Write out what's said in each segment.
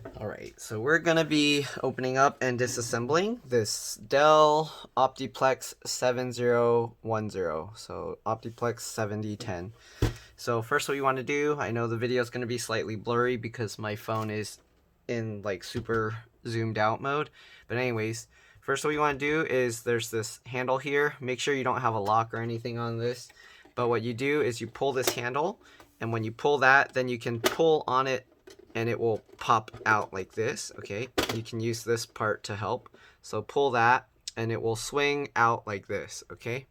Alright, so we're going to be opening up and disassembling this Dell Optiplex 7010, so Optiplex 7010. So first what you want to do, I know the video is going to be slightly blurry because my phone is in like super zoomed out mode, but anyways, first what you want to do is there's this handle here. Make sure you don't have a lock or anything on this, but what you do is you pull this handle, and when you pull that, then you can pull on it and it will pop out like this. Okay, you can use this part to help. So pull that and it will swing out like this. Okay,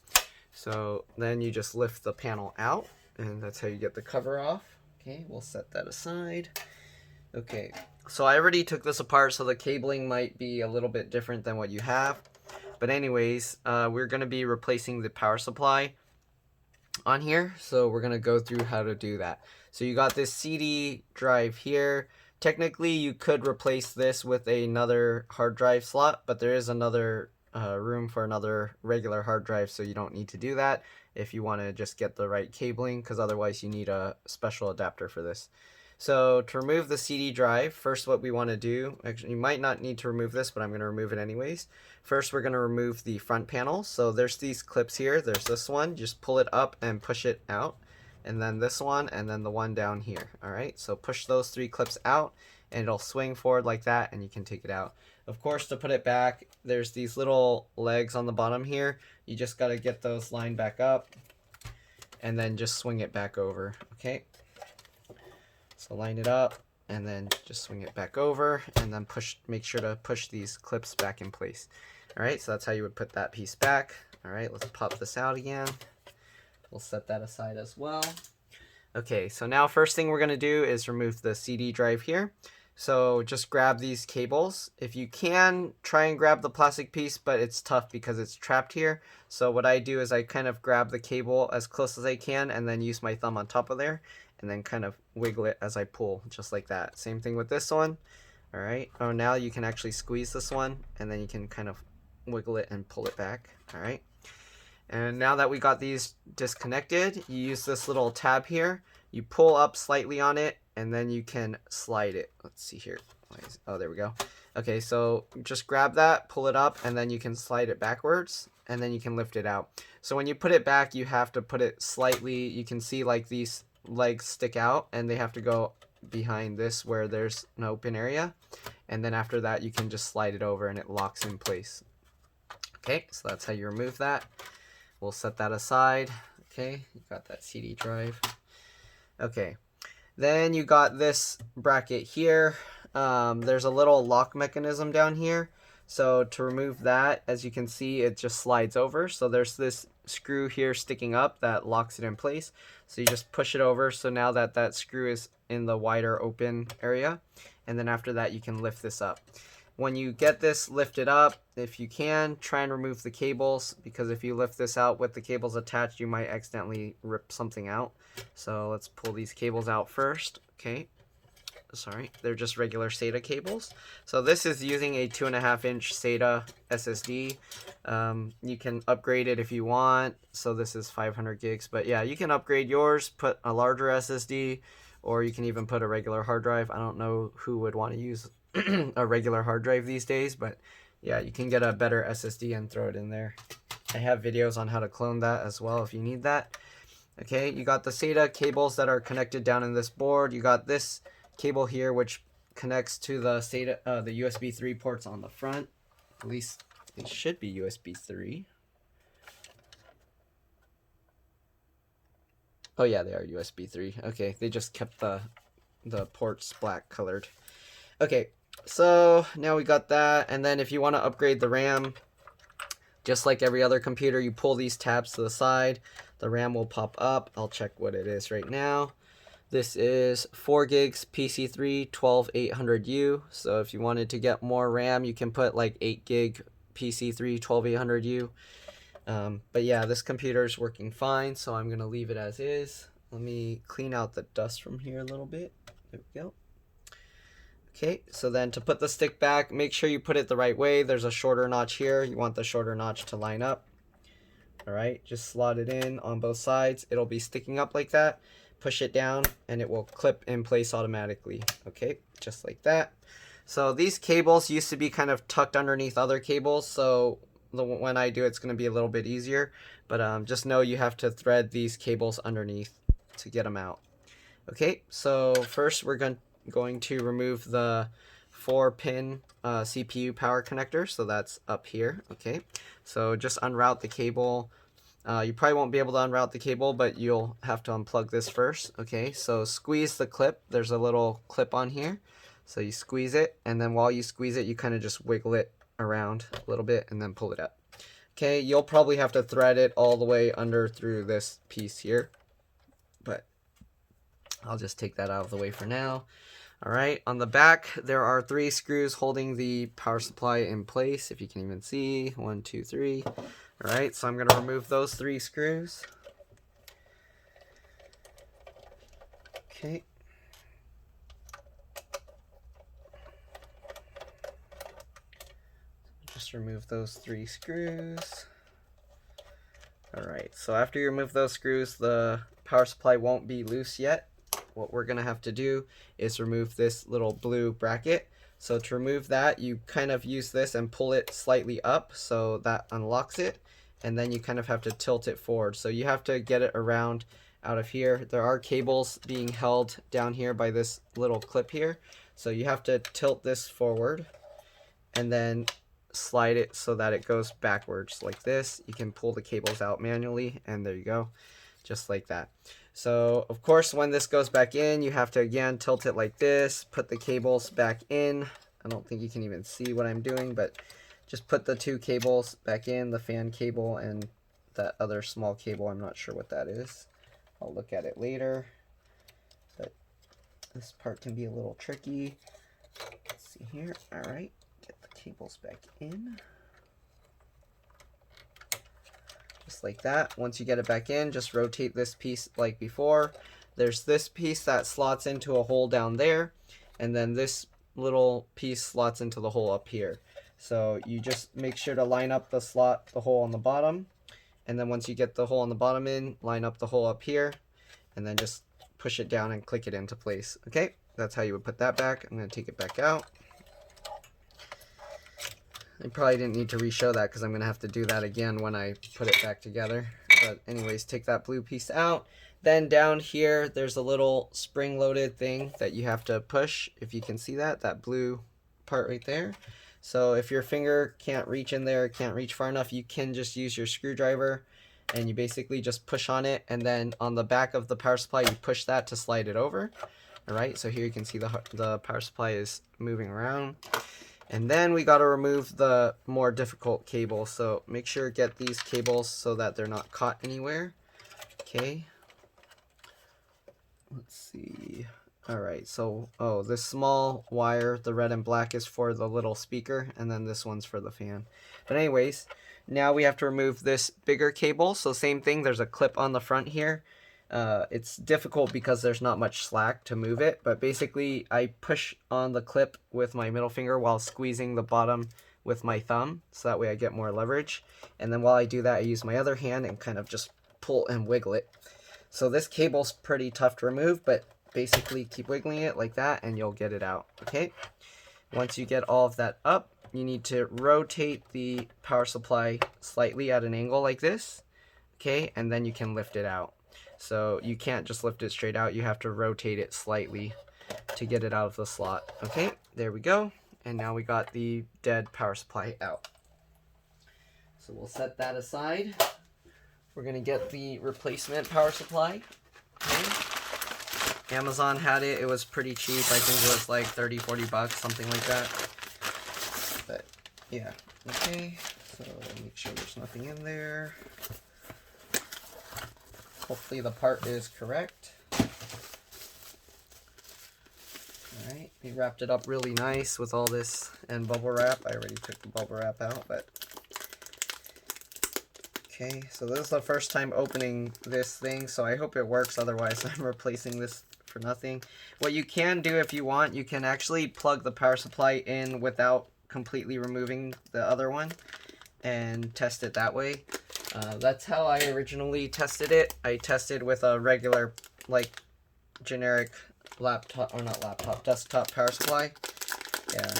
so then you just lift the panel out and that's how you get the cover off. Okay, we'll set that aside. Okay, so I already took this apart, so the cabling might be a little bit different than what you have, but anyways, we're going to be replacing the power supply on here, so we're gonna go through how to do that. So you got this CD drive here. Technically you could replace this with another hard drive slot, but there is another room for another regular hard drive, so you don't need to do that if you want to just get the right cabling, because otherwise you need a special adapter for this. So to remove the CD drive, first what we want to do, actually you might not need to remove this, but I'm going to remove it anyways. First we're going to remove the front panel. So there's these clips here, there's this one, just pull it up and push it out, and then this one, and then the one down here. Alright, so push those three clips out and it'll swing forward like that and you can take it out. Of course, to put it back, there's these little legs on the bottom here. You just got to get those lined back up and then just swing it back over. Okay, so line it up and then just swing it back over and then make sure to push these clips back in place. Alright, so that's how you would put that piece back. Alright, let's pop this out again. We'll set that aside as well. Okay, so now first thing we're going to do is remove the CD drive here. So just grab these cables. If you can, try and grab the plastic piece, but it's tough because it's trapped here. So what I do is I kind of grab the cable as close as I can and then use my thumb on top of there and then kind of wiggle it as I pull, just like that. Same thing with this one. Alright, oh, now you can actually squeeze this one and then you can kind of wiggle it and pull it back. Alright, and now that we got these disconnected, you use this little tab here, you pull up slightly on it and then you can slide it. Let's see here. Oh, there we go. Okay, so just grab that, pull it up, and then you can slide it backwards and then you can lift it out. So when you put it back, you have to put it slightly, you can see like these legs stick out and they have to go behind this where there's an open area, and then after that you can just slide it over and it locks in place. Okay, so that's how you remove that. We'll set that aside. Okay, you got that CD drive. Okay, then you got this bracket here. There's a little lock mechanism down here. So to remove that, as you can see, it just slides over. So there's this screw here sticking up that locks it in place. So you just push it over. So now that screw is in the wider open area. And then after that, you can lift this up. When you get this lifted up, if you can, try and remove the cables, because if you lift this out with the cables attached, you might accidentally rip something out. So let's pull these cables out first. Okay, sorry, they're just regular SATA cables. So this is using a 2.5-inch SATA SSD. You can upgrade it if you want. So this is 500 gigs, but yeah, you can upgrade yours, put a larger SSD, or you can even put a regular hard drive. I don't know who would want to use a regular hard drive these days, but yeah, you can get a better SSD and throw it in there. I have videos on how to clone that as well if you need that. Okay, you got the SATA cables that are connected down in this board. You got this cable here which connects to the SATA, the USB 3 ports on the front. At least they should be USB 3. Oh yeah, they are USB 3. Okay, they just kept the ports black colored. Okay, so now we got that, and then if you want to upgrade the RAM, just like every other computer, you pull these tabs to the side, the RAM will pop up. I'll check what it is right now. This is 4 gigs PC3 12800U, so if you wanted to get more RAM, you can put like 8 gig PC3 12800U. But yeah, this computer is working fine, so I'm going to leave it as is. Let me clean out the dust from here a little bit. There we go. Okay, so then to put the stick back, make sure you put it the right way. There's a shorter notch here. You want the shorter notch to line up. Alright, just slot it in on both sides. It'll be sticking up like that. push it down, and it will clip in place automatically. Okay, just like that. So these cables used to be kind of tucked underneath other cables, so when I do it's going to be a little bit easier, but just know you have to thread these cables underneath to get them out. Okay, so first we're going to remove the 4-pin CPU power connector, so that's up here. Okay, so just unroute the cable. You probably won't be able to unroute the cable, but you'll have to unplug this first. Okay, so squeeze the clip. There's a little clip on here, so you squeeze it, and then while you squeeze it, you kind of just wiggle it around a little bit and then pull it up. Okay, you'll probably have to thread it all the way under through this piece here, but I'll just take that out of the way for now. Alright, on the back there are 3 screws holding the power supply in place, if you can even see. 1, 2, 3. Alright, so I'm going to remove those 3 screws. Okay. Just remove those 3 screws. Alright, so after you remove those screws, the power supply won't be loose yet. What we're going to have to do is remove this little blue bracket. So to remove that, you kind of use this and pull it slightly up so that unlocks it, and then you kind of have to tilt it forward. So you have to get it around out of here. There are cables being held down here by this little clip here, so you have to tilt this forward and then slide it so that it goes backwards like this. You can pull the cables out manually, and there you go, just like that. So of course when this goes back in, you have to again tilt it like this, put the cables back in. I don't think you can even see what I'm doing, but just put the 2 cables back in, the fan cable and that other small cable. I'm not sure what that is. I'll look at it later, but this part can be a little tricky. Let's see here. Alright, get the cables back in. Just like that. Once you get it back in, just rotate this piece like before. There's this piece that slots into a hole down there, and then this little piece slots into the hole up here. So you just make sure to line up the hole on the bottom, and then once you get the hole on the bottom in, line up the hole up here, and then just push it down and click it into place. Okay, that's how you would put that back. I'm going to take it back out. I probably didn't need to re-show that because I'm going to have to do that again when I put it back together. But anyways, take that blue piece out. Then down here, there's a little spring-loaded thing that you have to push. If you can see that blue part right there. So if your finger can't reach in there, can't reach far enough, you can just use your screwdriver, and you basically just push on it, and then on the back of the power supply, you push that to slide it over. Alright, so here you can see the power supply is moving around. And then we got to remove the more difficult cable, so make sure to get these cables so that they're not caught anywhere. Okay. Let's see. Alright, so, this small wire, the red and black, is for the little speaker, and then this one's for the fan. But anyways, now we have to remove this bigger cable, so same thing, there's a clip on the front here. It's difficult because there's not much slack to move it, but basically I push on the clip with my middle finger while squeezing the bottom with my thumb, so that way I get more leverage. And then while I do that, I use my other hand and kind of just pull and wiggle it. So this cable's pretty tough to remove, but basically keep wiggling it like that and you'll get it out. Okay, once you get all of that up, you need to rotate the power supply slightly at an angle like this. Okay, and then you can lift it out. So you can't just lift it straight out, you have to rotate it slightly to get it out of the slot. Okay, there we go. And now we got the dead power supply out. So we'll set that aside. We're going to get the replacement power supply. Okay. Amazon had it. It was pretty cheap. I think it was like 30-40 bucks, something like that. But yeah, okay. So make sure there's nothing in there. Hopefully the part is correct. Alright, we wrapped it up really nice with all this and bubble wrap. I already took the bubble wrap out, but okay, so this is the first time opening this thing, so I hope it works, otherwise I'm replacing this for nothing. What you can do if you want, you can actually plug the power supply in without completely removing the other one and test it that way. That's how I originally tested it. I tested with a regular, like, generic laptop, or not laptop, desktop power supply. Yeah.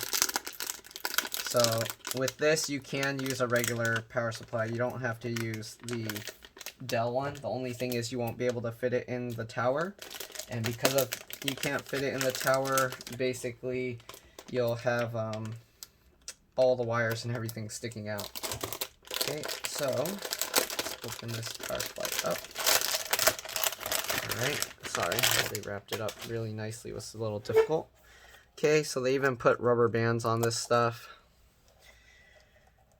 So with this, you can use a regular power supply. You don't have to use the DELL one. The only thing is you won't be able to fit it in the tower. And because of you can't fit it in the tower, basically you'll have all the wires and everything sticking out. Okay, so let's open this power supply up. Alright, sorry, they wrapped it up really nicely. It was a little difficult. Okay, so they even put rubber bands on this stuff.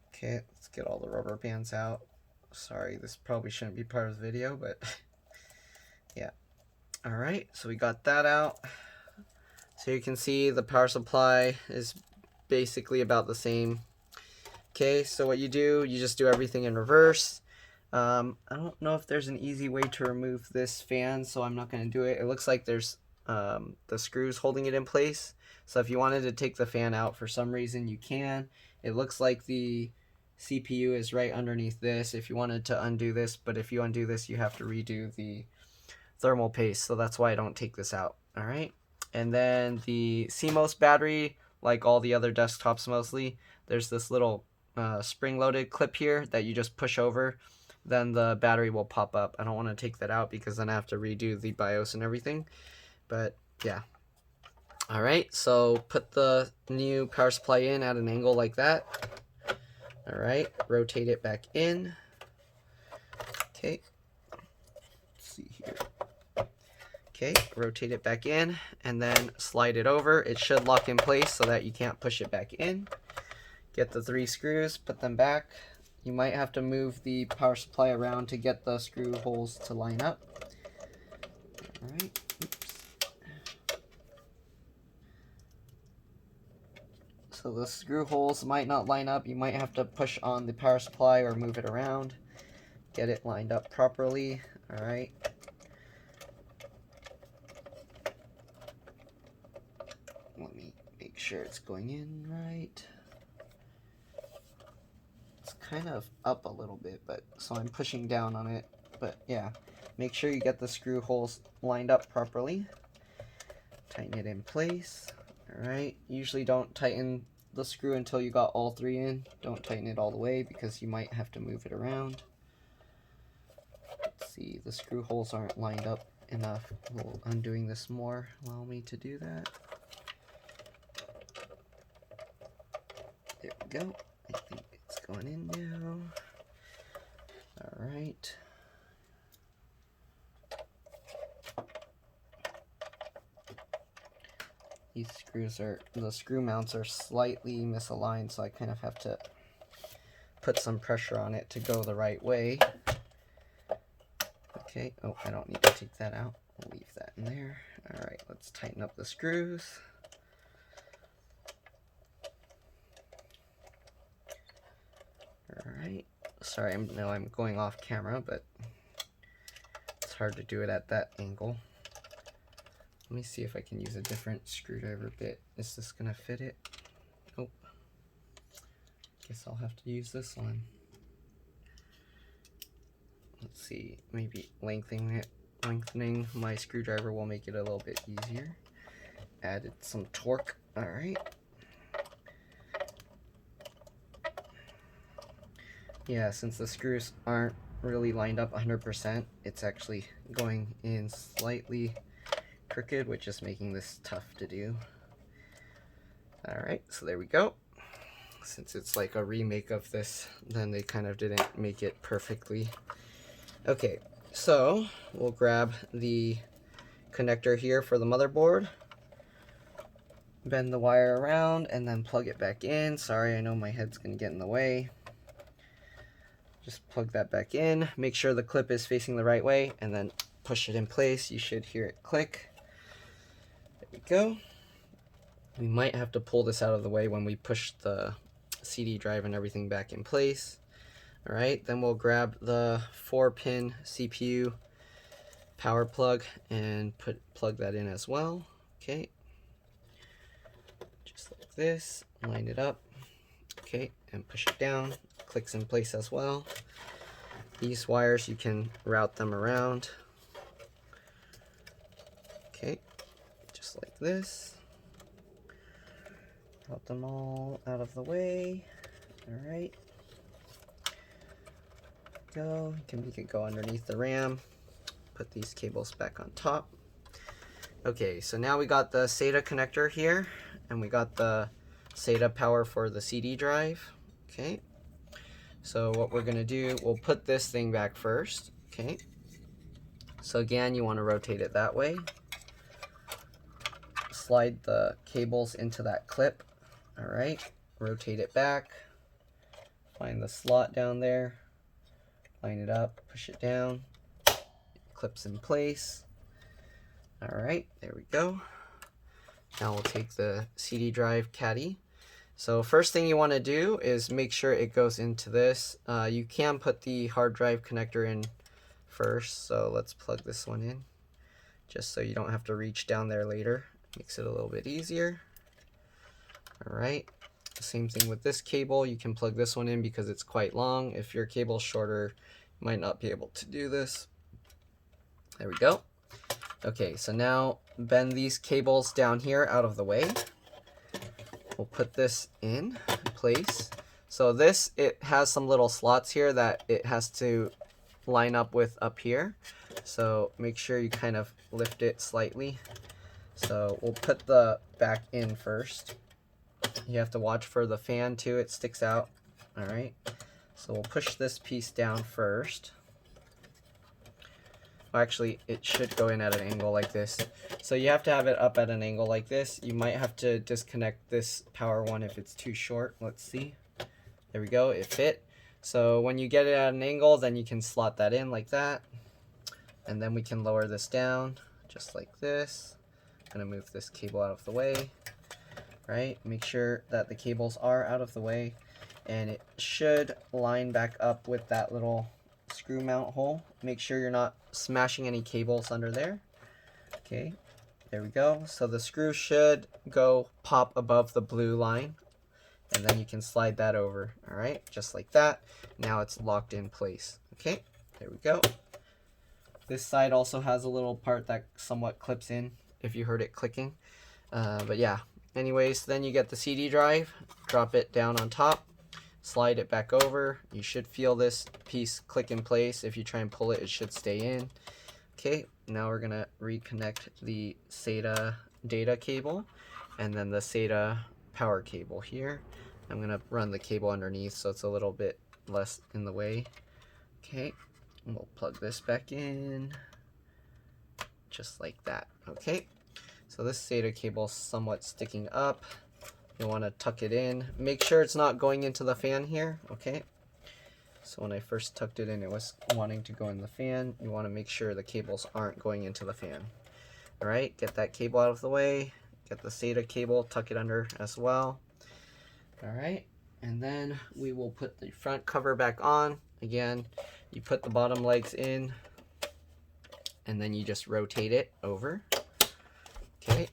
Okay, let's get all the rubber bands out. Sorry, this probably shouldn't be part of the video, but yeah. Alright, so we got that out. So you can see the power supply is basically about the same. Okay, so what you do, you just do everything in reverse. I don't know if there's an easy way to remove this fan, so I'm not going to do it. It looks like there's the screws holding it in place. So if you wanted to take the fan out for some reason, you can. It looks like the CPU is right underneath this if you wanted to undo this, but if you undo this, you have to redo the thermal paste, so that's why I don't take this out. Alright, and then the CMOS battery, like all the other desktops mostly, there's this little spring-loaded clip here that you just push over, then the battery will pop up. I don't want to take that out because then I have to redo the BIOS and everything, but yeah. Alright, so put the new power supply in at an angle like that. Alright, rotate it back in. Okay, let's see here. Okay, rotate it back in and then slide it over. It should lock in place so that you can't push it back in. Get the 3 screws, put them back. You might have to move the power supply around to get the screw holes to line up. Alright, oops. So the screw holes might not line up. You might have to push on the power supply or move it around. Get it lined up properly. Alright. Let me make sure it's going in right. It's kind of up a little bit, but so I'm pushing down on it. But yeah, make sure you get the screw holes lined up properly. Tighten it in place. Alright, usually don't tighten the screw until you got all 3 in. Don't tighten it all the way because you might have to move it around. Let's see, the screw holes aren't lined up enough. Well, undoing this more allow me to do that. There we go. I think it's going in now. Alright. These screws are, the screw mounts are slightly misaligned, so I kind of have to put some pressure on it to go the right way. Okay, oh, I don't need to take that out. I'll leave that in there. Alright, let's tighten up the screws. Alright, sorry, I'm going off camera, but it's hard to do it at that angle. Let me see if I can use a different screwdriver bit. Is this gonna fit it? Nope. Guess I'll have to use this one. Let's see, maybe lengthening my screwdriver will make it a little bit easier. Added some torque. Alright. Yeah, since the screws aren't really lined up 100%, it's actually going in slightly crooked, which is making this tough to do. Alright, so there we go. Since it's like a remake of this, then they kind of didn't make it perfectly. Okay, so we'll grab the connector here for the motherboard, bend the wire around, and then plug it back in. Sorry, I know my head's gonna get in the way. Just plug that back in, make sure the clip is facing the right way, and then push it in place. You should hear it click. There we go. We might have to pull this out of the way when we push the CD drive and everything back in place. Alright, then we'll grab the 4-pin CPU power plug and plug that in as well. Okay, just like this, line it up. Okay, and push it down, clicks in place as well. These wires, you can route them around. Okay, just like this. Got them all out of the way. All right. Go. You can make it go underneath the RAM. Put these cables back on top. Okay, so now we got the SATA connector here, and we got the SATA power for the CD drive. Okay, so what we're gonna do, we'll put this thing back first. Okay, so again, you want to rotate it that way. Slide the cables into that clip. All right, rotate it back. Find the slot down there. Line it up, push it down. Clips in place. All right, there we go. Now we'll take the CD drive caddy. So first thing you want to do is make sure it goes into this. You can put the hard drive connector in first, so let's plug this one in, just so you don't have to reach down there later. Makes it a little bit easier. All right, same thing with this cable. You can plug this one in because it's quite long. If your cable's shorter, you might not be able to do this. There we go. Okay, so now bend these cables down here out of the way. We'll put this in place. So this, it has some little slots here that it has to line up with up here. So make sure you kind of lift it slightly. So we'll put the back in first. You have to watch for the fan too, it sticks out. All right, so we'll push this piece down first. Actually, it should go in at an angle like this. So you have to have it up at an angle like this. You might have to disconnect this power one if it's too short. Let's see. There we go, it fit. So when you get it at an angle, then you can slot that in like that. And then we can lower this down just like this. I'm gonna move this cable out of the way. Right, make sure that the cables are out of the way. And it should line back up with that little screw mount hole. Make sure you're not smashing any cables under there. Okay, there we go. So the screw should go pop above the blue line, and then you can slide that over. All right, just like that. Now it's locked in place. Okay, there we go. This side also has a little part that somewhat clips in if you heard it clicking. But yeah, anyways, then you get the CD drive, drop it down on top. Slide it back over. You should feel this piece click in place. If you try and pull it, it should stay in. Okay, now we're gonna reconnect the SATA data cable and then the SATA power cable here. I'm gonna run the cable underneath so it's a little bit less in the way. Okay, and we'll plug this back in just like that. Okay, so this SATA cable is somewhat sticking up. You want to tuck it in. Make sure it's not going into the fan here, okay? So when I first tucked it in, it was wanting to go in the fan. You want to make sure the cables aren't going into the fan. All right, get that cable out of the way. Get the SATA cable, tuck it under as well. All right, and then we will put the front cover back on. Again, you put the bottom legs in, and then you just rotate it over. Okay.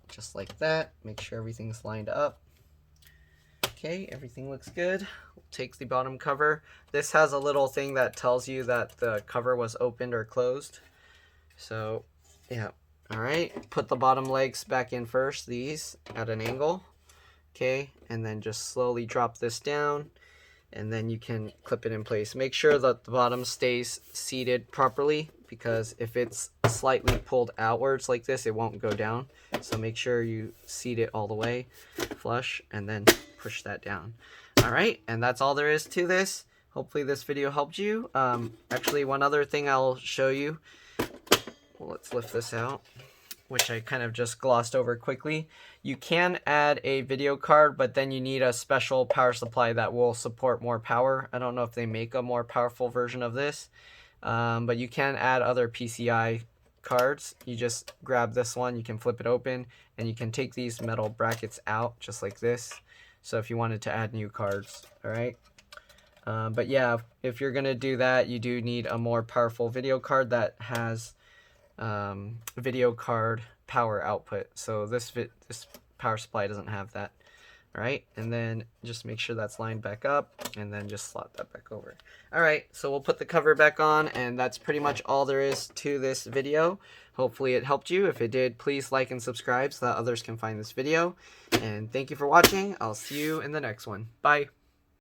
Just like that. Make sure everything's lined up. Okay, everything looks good. We'll take the bottom cover. This has a little thing that tells you that the cover was opened or closed. So, yeah. All right, put the bottom legs back in first, these at an angle. Okay, and then just slowly drop this down, and then you can clip it in place. Make sure that the bottom stays seated properly, because if it's slightly pulled outwards like this, it won't go down. So make sure you seat it all the way flush and then push that down. All right, and that's all there is to this. Hopefully this video helped you. Actually, one other thing I'll show you. Well, let's lift this out, which I kind of just glossed over quickly. You can add a video card, but then you need a special power supply that will support more power. I don't know if they make a more powerful version of this. But you can add other PCI cards. You just grab this one, you can flip it open, and you can take these metal brackets out just like this. So if you wanted to add new cards, all right? But yeah, if you're gonna do that, you do need a more powerful video card that has video card power output. So this power supply doesn't have that. All right, and then just make sure that's lined back up, and then just slot that back over. All right, so we'll put the cover back on, and that's pretty much all there is to this video. Hopefully it helped you. If it did, please like and subscribe so that others can find this video. And thank you for watching. I'll see you in the next one. Bye.